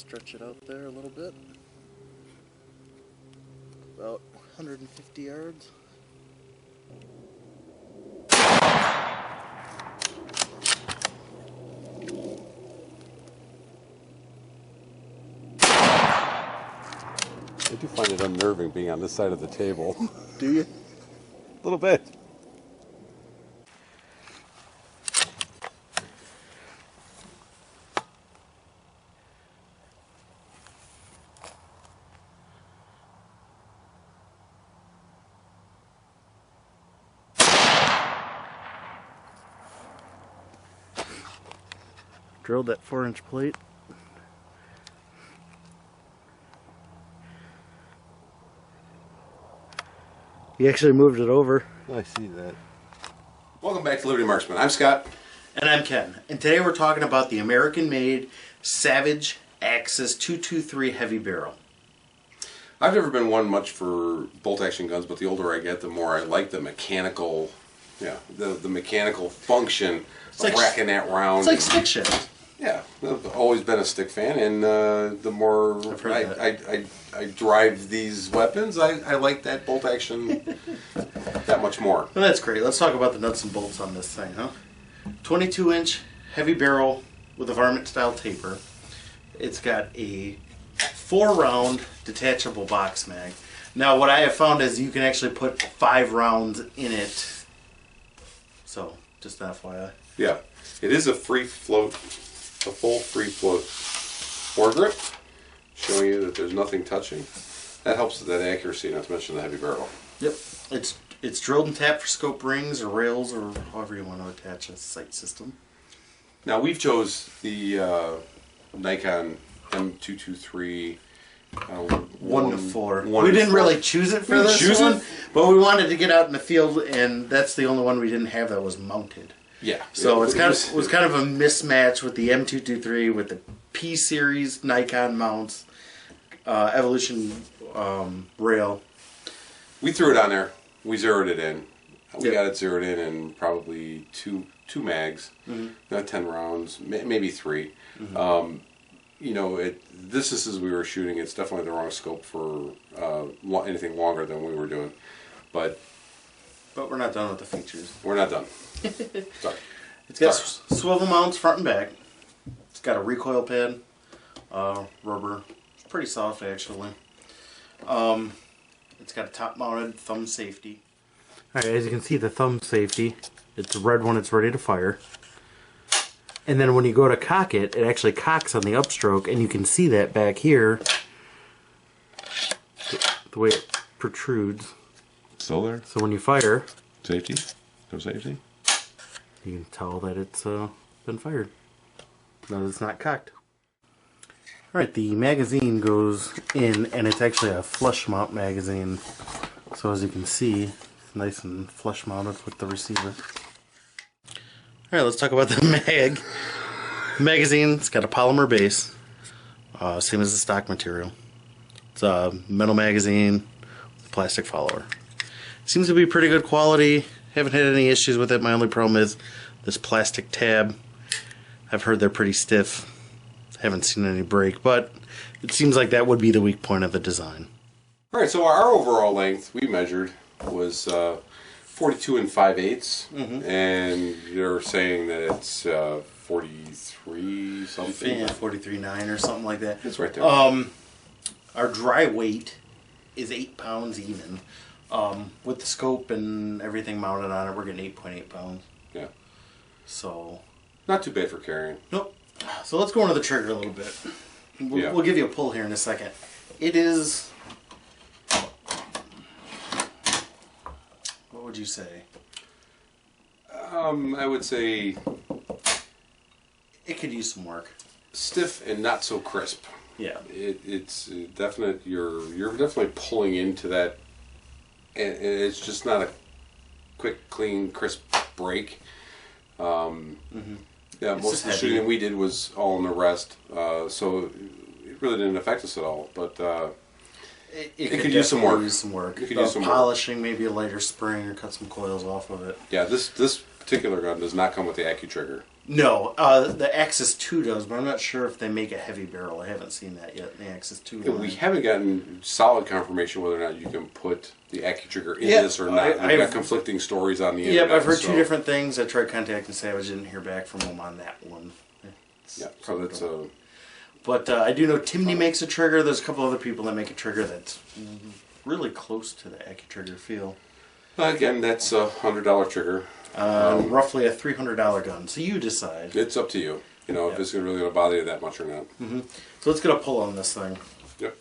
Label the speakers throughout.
Speaker 1: stretch it out there a little bit. About 150 yards.
Speaker 2: I do find it unnerving being on this side of the table.
Speaker 1: Do you?
Speaker 2: A little bit.
Speaker 1: Drilled that 4-inch plate. He actually moved it over.
Speaker 2: I see that.
Speaker 3: Welcome back to Liberty Marksman. I'm Scott.
Speaker 4: And I'm Ken. And today we're talking about the American-made Savage Axis 223 heavy barrel.
Speaker 3: I've never been one much for bolt-action guns, but the older I get, the more I like the mechanical, the mechanical function of racking that round.
Speaker 4: It's like stick shift.
Speaker 3: Yeah, I've always been a stick fan, and the more I drive these weapons, I like that bolt action that much more.
Speaker 4: Well, that's great. Let's talk about the nuts and bolts on this thing, huh? 22-inch heavy barrel with a varmint-style taper. It's got a 4-round detachable box mag. Now, what I have found is you can actually put 5 rounds in it. So, just an FYI.
Speaker 3: Yeah, it is a free float. A full free float foregrip, showing you that there's nothing touching. That helps with that accuracy, not to mention the heavy barrel.
Speaker 4: Yep, it's drilled and tapped for scope rings or rails or however you want to attach a sight system.
Speaker 3: Now we've chose the Nikon M223
Speaker 4: 1 to 4. We didn't really choose it for this one, but we wanted to get out in the field, and that's the only one we didn't have that was mounted.
Speaker 3: Yeah.
Speaker 4: So it was kind of a mismatch with the M223 with the P series Nikon mounts, Evolution rail.
Speaker 3: We threw it on there. We zeroed it in. We got it zeroed in probably two mags, not 10 rounds, maybe 3. You know, this is as we were shooting. It's definitely the wrong scope for anything longer than we were doing, but
Speaker 4: we're not done with the features.
Speaker 3: We're not done. Sorry.
Speaker 4: It's got swivel mounts front and back. It's got a recoil pad, rubber. It's pretty soft actually. It's got a top-mounted thumb safety.
Speaker 1: Alright, as you can see, the thumb safety, it's red when it's ready to fire. And then when you go to cock it, it actually cocks on the upstroke, and you can see that back here, the way it protrudes.
Speaker 2: Still there?
Speaker 1: So when you fire,
Speaker 2: Safety? No safety?
Speaker 1: you can tell that it's been fired. No, it's not cocked. Alright, the magazine goes in, and it's actually a flush mount magazine. So as you can see, it's nice and flush mounted with the receiver. Alright, let's talk about the magazine. It's got a polymer base, same as the stock material. It's a metal magazine with a plastic follower. Seems to be pretty good quality. Haven't had any issues with it. My only problem is this plastic tab. I've heard they're pretty stiff. Haven't seen any break, but it seems like that would be the weak point of the design.
Speaker 3: Alright, so our overall length we measured was 42 5/8, and you're saying that it's 43 something?
Speaker 4: Yeah, 43.9 or something like that.
Speaker 3: It's right there.
Speaker 4: Our dry weight is 8 pounds even. With the scope and everything mounted on it, we're getting 8.8 pounds.
Speaker 3: Yeah.
Speaker 4: So.
Speaker 3: Not too bad for carrying.
Speaker 4: Nope. So let's go into the trigger a little bit. We'll give you a pull here in a second. It is. What would you say?
Speaker 3: I would say
Speaker 4: it could use some work.
Speaker 3: Stiff and not so crisp.
Speaker 4: Yeah.
Speaker 3: It's definite. You're definitely pulling into that, and it's just not a quick, clean, crisp break. Yeah, most of the shooting we did was all in the rest, so it really didn't affect us at all. But
Speaker 4: It
Speaker 3: could use some work.
Speaker 4: Use some work.
Speaker 3: It could use some
Speaker 4: polishing, maybe a lighter spring, or cut some coils off of it.
Speaker 3: Yeah, this particular gun does not come with the Accu trigger.
Speaker 4: No, the Axis 2 does, but I'm not sure if they make a heavy barrel. I haven't seen that yet. The Axis 2.
Speaker 3: Yeah, we haven't gotten solid confirmation whether or not you can put the Accu trigger in this or not. I've got conflicting stories on the internet.
Speaker 4: Yep, I've heard two different things. I tried contacting Savage, didn't hear back from them on that one.
Speaker 3: Yeah, so that's
Speaker 4: But I do know Timney makes a trigger. There's a couple other people that make a trigger that's really close to the Accu trigger feel.
Speaker 3: again, that's a $100 trigger.
Speaker 4: Roughly a $300 gun. So you decide.
Speaker 3: It's up to you. You know, if it's really going to bother you that much or not.
Speaker 4: Mm-hmm. So let's get a pull on this thing.
Speaker 3: Yep.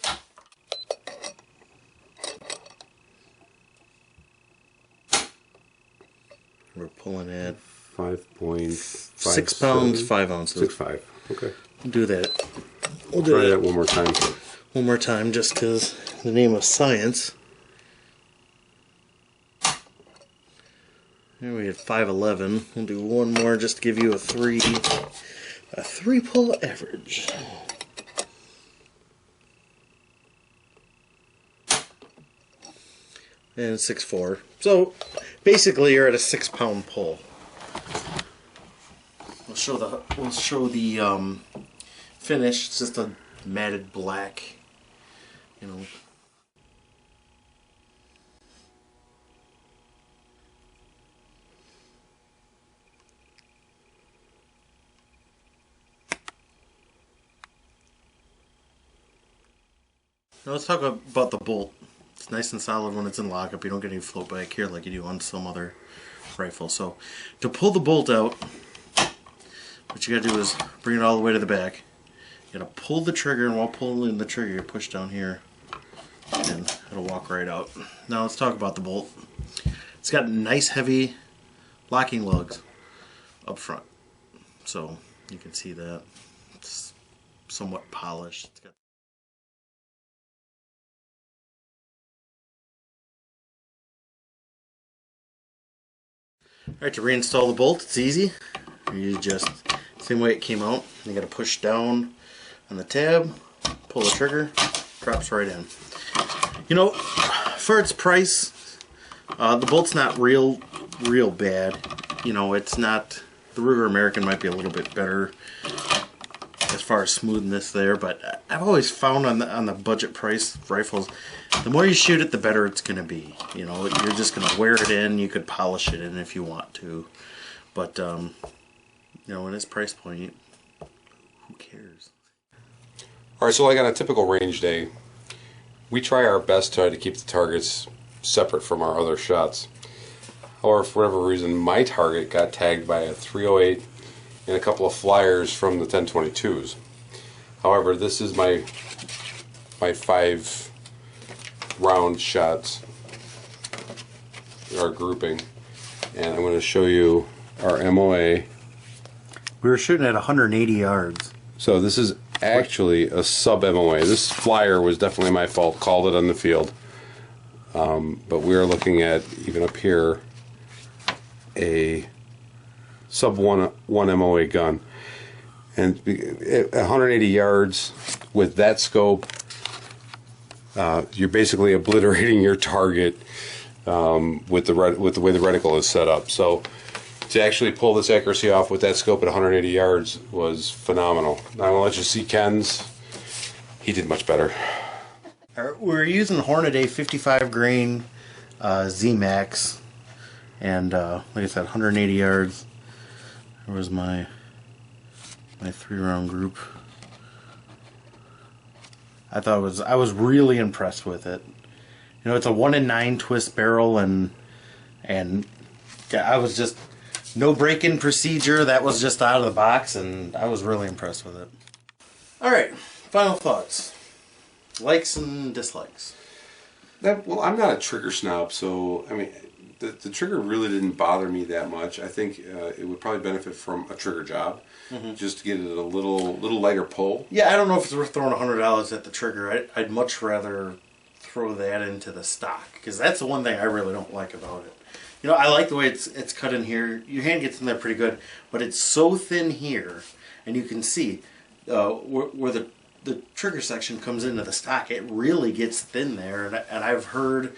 Speaker 4: We're pulling at
Speaker 2: 5.5.
Speaker 4: 6 pounds, 5 ounces.
Speaker 2: 6.5. Okay.
Speaker 4: Do that. We'll do
Speaker 2: Try that one more time.
Speaker 4: One more time, just because the name of science. Here we had 511. We'll do one more just to give you a three pull average. And 6.4. So basically, you're at a 6 pound pull. We'll show the finish. It's just a matted black, you know. Now let's talk about the bolt. It's nice and solid when it's in lockup. You don't get any float back here like you do on some other rifle. So to pull the bolt out, what you gotta do is bring it all the way to the back. You gotta pull the trigger, and while pulling the trigger, you push down here, and it'll walk right out. Now let's talk about the bolt. It's got nice heavy locking lugs up front, so you can see that it's somewhat polished. It's got Alright, to reinstall the bolt, it's easy. You just, same way it came out, you gotta push down on the tab, pull the trigger, drops right in. You know, for its price, the bolt's not real bad. You know, it's not, the Ruger American might be a little bit better as far as smoothness there, but I've always found on the budget price rifles, the more you shoot it, the better it's going to be. You know, you're just going to wear it in. You could polish it in if you want to, but you know, in its price point, who cares?
Speaker 3: All right, so like on a typical range day, we try our best to try to keep the targets separate from our other shots. However, for whatever reason, my target got tagged by a 308 and a couple of flyers from the 1022s. However, this is my 5 round shots, our grouping, and I'm going to show you our MOA.
Speaker 1: We were shooting at 180 yards.
Speaker 3: So this is actually a sub MOA. This flyer was definitely my fault, called it on the field. But we are looking at, even up here, a sub 1 MOA gun. And at 180 yards with that scope, you're basically obliterating your target with the way the reticle is set up. So to actually pull this accuracy off with that scope at 180 yards was phenomenal. Now I'm going to let you see Ken's. He did much better.
Speaker 1: We're using Hornady a 55 grain Z-Max, and like I said, 180 yards. There was my 3-round group. I was really impressed with it. You know, it's a 1 in 9 twist barrel, and I was just no break-in procedure. That was just out of the box, and I was really impressed with it. All right, final thoughts. Likes and dislikes.
Speaker 3: Well, I'm not a trigger snob, so I mean, the trigger really didn't bother me that much. I think it would probably benefit from a trigger job, just to get it a little lighter pull.
Speaker 4: Yeah, I don't know if it's worth throwing $100 at the trigger. I'd much rather throw that into the stock, because that's the one thing I really don't like about it. You know, I like the way it's cut in here. Your hand gets in there pretty good, but it's so thin here, and you can see where the trigger section comes into the stock, it really gets thin there, and I've heard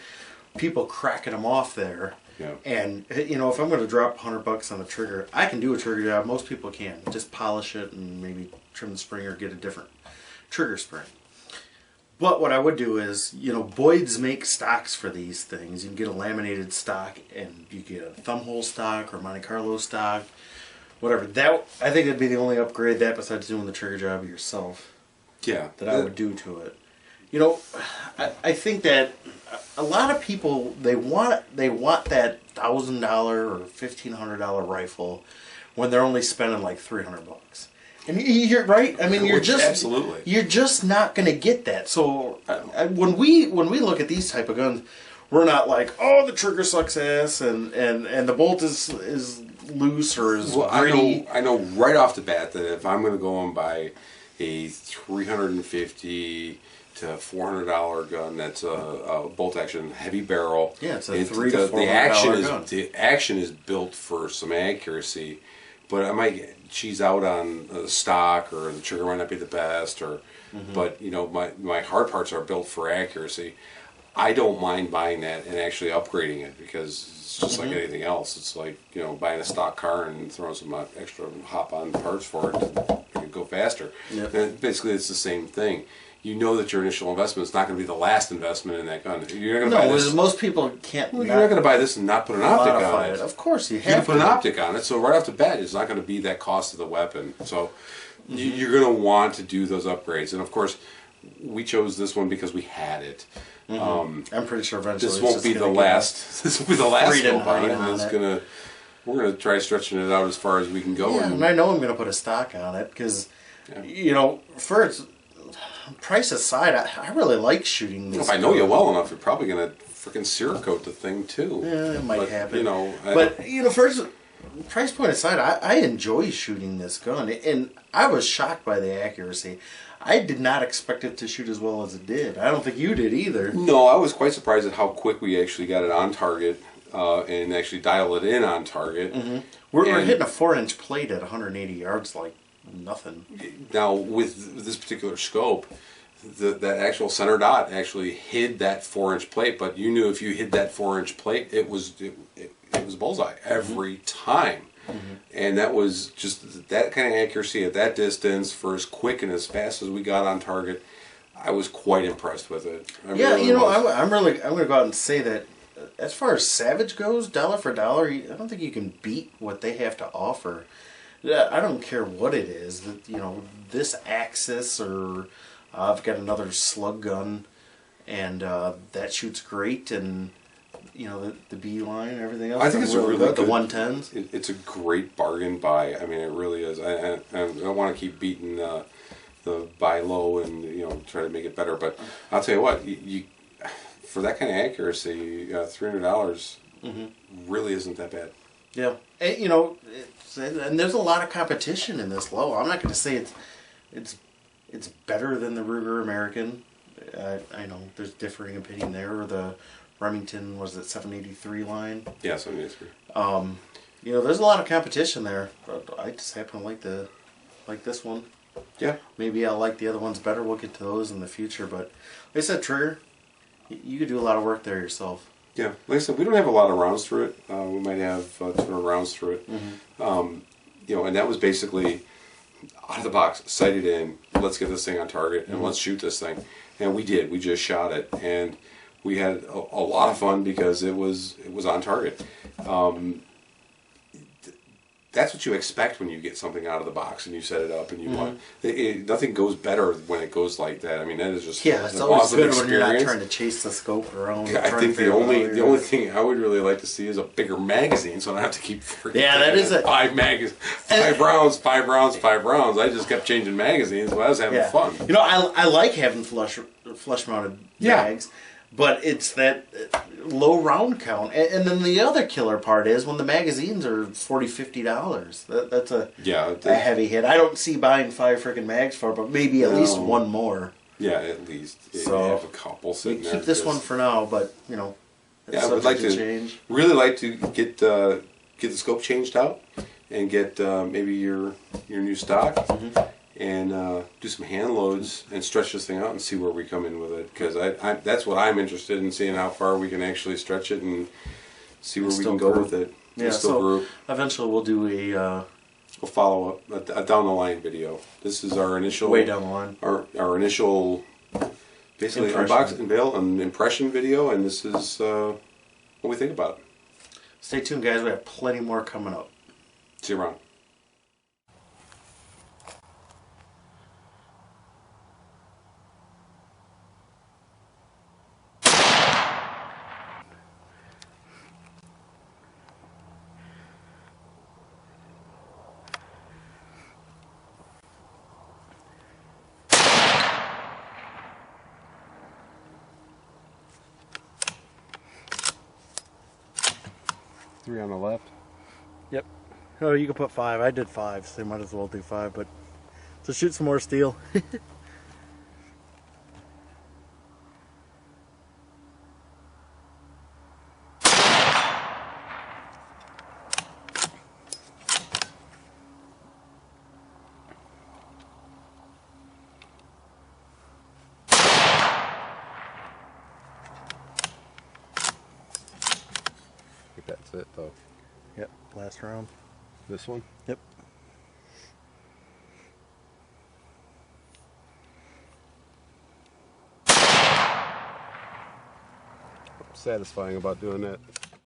Speaker 4: people cracking them off there.
Speaker 3: Yeah.
Speaker 4: And you know, if I'm going to drop $100 on the trigger, I can do a trigger job. Most people can just polish it and maybe trim the spring or get a different trigger spring. But what I would do is, you know, Boyd's make stocks for these things. You can get a laminated stock, and you get a thumb hole stock or Monte Carlo stock, whatever. That, I think that'd be the only upgrade, that besides doing the trigger job yourself,
Speaker 3: Yeah.
Speaker 4: that I would do to it. You know, I think that a lot of people, they want that $1,000 or $1,500 rifle when they're only spending like $300. And you're right. I mean,
Speaker 3: Absolutely.
Speaker 4: you're just not going to get that. So when we look at these type of guns, we're not like, oh, the trigger sucks ass and the bolt is loose or is gritty.
Speaker 3: I know right off the bat that if I'm going to go and buy a $350 to $400 gun that's a bolt action heavy barrel,
Speaker 4: yeah, it's a $300 to $400 gun.
Speaker 3: The action is built for some accuracy, but I might cheese out on the stock, or the trigger might not be the best, or but you know, my hard parts are built for accuracy. I don't mind buying that and actually upgrading it, because it's just like anything else. It's like, you know, buying a stock car and throwing some extra hop-on parts for it to make it go faster.
Speaker 4: Yep.
Speaker 3: And basically, it's the same thing. You know that your initial investment is not going to be the last investment in that gun. You're not going to buy this.
Speaker 4: Most people can't.
Speaker 3: You're not going to buy this and not put an optic on it.
Speaker 4: Of course, you
Speaker 3: You
Speaker 4: have
Speaker 3: put an optic on it, so right off the bat, it's not going to be that cost of the weapon. So you're going to want to do those upgrades. And of course, we chose this one because we had it.
Speaker 4: I'm pretty sure eventually
Speaker 3: This won't be the last. This will be the last scope on it. And we're gonna try stretching it out as far as we can go.
Speaker 4: Yeah, and I know I'm going to put a stock on it because, you know, for its price aside, I really like shooting this.
Speaker 3: If I know you well enough, you're probably gonna freaking Cerakote the thing too.
Speaker 4: Yeah, it might happen.
Speaker 3: You know,
Speaker 4: first, price point aside, I enjoy shooting this gun, and I was shocked by the accuracy. I did not expect it to shoot as well as it did. I don't think you did either.
Speaker 3: No, I was quite surprised at how quick we actually got it on target and actually dial it in on target.
Speaker 4: We're hitting a 4-inch plate at 180 yards like nothing.
Speaker 3: Now, with this particular scope, that actual center dot actually hid that 4-inch plate, but you knew if you hid that 4-inch plate, it was bullseye every time. And that was just that kind of accuracy at that distance for as quick and as fast as we got on target. I was quite impressed with it. I'm going
Speaker 4: to go out and say that as far as Savage goes, dollar for dollar, I don't think you can beat what they have to offer. I don't care what it is. You know, this Axis, or I've got another slug gun, and that shoots great, and you know, the B line and everything else.
Speaker 3: I think it's really good.
Speaker 4: The 110s.
Speaker 3: It's a great bargain buy. I mean, it really is. I don't want to keep beating the buy low and, you know, try to make it better. But I'll tell you what, you for that kind of accuracy, $300 really isn't that bad.
Speaker 4: Yeah, and, you know, and there's a lot of competition in this low. I'm not going to say it's better than the Ruger American. I know there's differing opinion there. Or the Remington, was it 783 line?
Speaker 3: Yeah, 783.
Speaker 4: You know, there's a lot of competition there, but I just happen to like this one.
Speaker 3: Yeah.
Speaker 4: Maybe I'll like the other ones better. We'll get to those in the future. But like I said, trigger, you could do a lot of work there yourself.
Speaker 3: Yeah, like I said, we don't have a lot of rounds through it. We might have 200 rounds through it. You know, and that was basically out of the box, sighted in. Let's get this thing on target and let's shoot this thing. And we did. We just shot it, and we had a lot of fun because it was on target. That's what you expect when you get something out of the box and you set it up and you want. Nothing goes better when it goes like that. I mean, that is just
Speaker 4: it's always
Speaker 3: awesome
Speaker 4: good
Speaker 3: experience.
Speaker 4: when you're not trying to chase the scope around.
Speaker 3: I think the only thing I would really like to see is a bigger magazine, so I don't have to keep.
Speaker 4: That is it.
Speaker 3: 5 rounds. I just kept changing magazines, but I was having fun.
Speaker 4: You know, I like having flush mounted mags. But it's that low round count. And then the other killer part is when the magazines are $40, $50. That's a heavy hit. I don't see buying 5 freaking mags for it, but maybe at least one more.
Speaker 3: Yeah, at least.
Speaker 4: So
Speaker 3: you have a couple sitting there.
Speaker 4: Keep this one for now, but, you know,
Speaker 3: it's I would like to change. Really like to get the scope changed out and get maybe your new stock. and do some hand loads and stretch this thing out and see where we come in with it. Because that's what I'm interested in, seeing how far we can actually stretch it and see where we can go with it.
Speaker 4: Yeah, so eventually we'll do a
Speaker 3: follow up, a down the line video. This is our initial
Speaker 4: way down the line.
Speaker 3: Our initial basically unbox, unveil, and impression video, and this is what we think about it.
Speaker 4: Stay tuned, guys. We have plenty more coming up.
Speaker 3: See you around.
Speaker 2: Three on the left.
Speaker 4: Yep. Oh, you can put 5. I did 5, so they might as well do 5. But so shoot some more steel.
Speaker 2: That's it though.
Speaker 4: Yep, last round.
Speaker 2: This one?
Speaker 4: Yep.
Speaker 2: Satisfying about doing that.